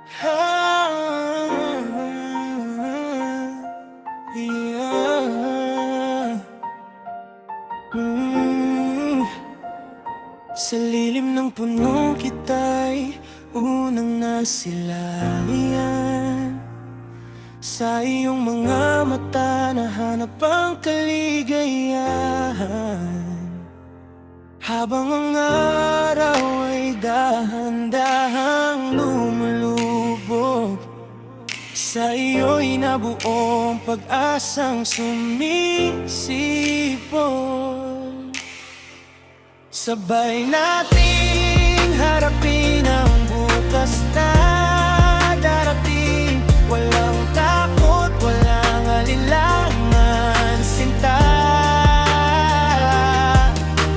Yeah. Mm. Sa lilim ng puno kita'y unang nasilayan. Sa iyong mga mata nahanap ang kaligayahan. Habang ang araw ay dahan-dahang lumulubog, sa iyo'y nabuong pag-asang sumisipol. Sabay nating harapin ang bukas na darating. Walang takot, walang alinlangan, sinta.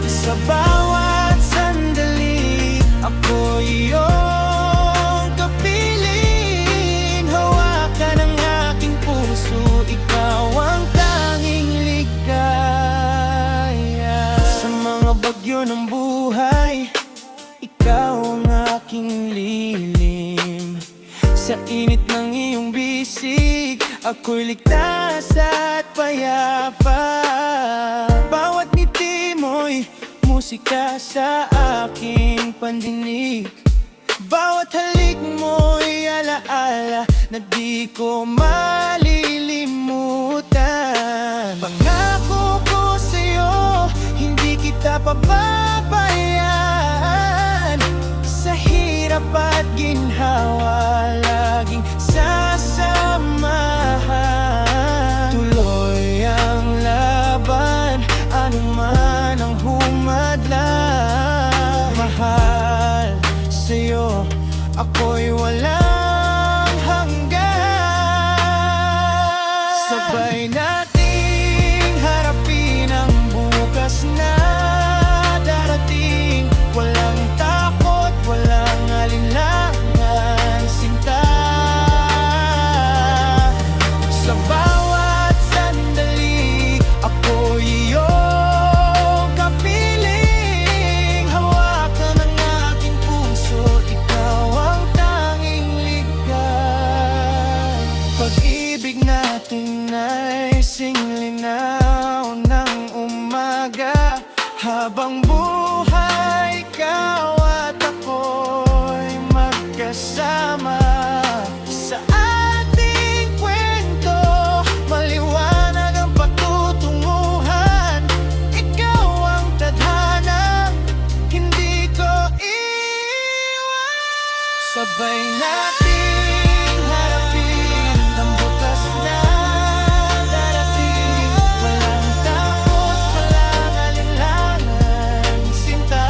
Sa bawat sandali, ako iyong kapiling. Hawakan ang aking puso, ikaw ang tanging ligaya. Sa mga bagyo ng buhay, ikaw ang aking lilim. Sa init ng iyong bisig, ako'y ligtas at payapa. Bawat ngiti mo'y musika sa aking pandinig. Bawat halik mo'y alaala na di ko malilimutan. Pangako ko sa'yo, hindi kita pababayaan. Sa hirap at ginhawa, laging sasamahan. Tuloy ang laban, anuman ang humadlang. Mahal sa'yo, ako'y walang hanggan. Sabay nating harapin ang bukas na darating. Walang takot, walang alinlangan, sinta. Sa bawat sandali, ako iyong kapiling. Hawakan ang aking puso, ikaw ang tanging ligay. Pag-ibig natin ay singlinaw ng umaga. Habang buhay, ikaw at ako'y magkasama. Sa ating kwento, maliwanag ang patutunguhan. Ikaw ang tadhana, hindi ko iiwan. Sabay nating harapin ang bukas na darating. Walang takot, walang alinlangan, sinta.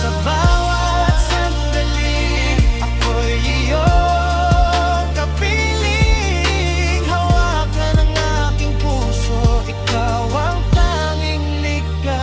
Sa bawat sandali, ako'y iyong kapiling. Hawakan ang aking puso, ikaw ang tanging ligaya.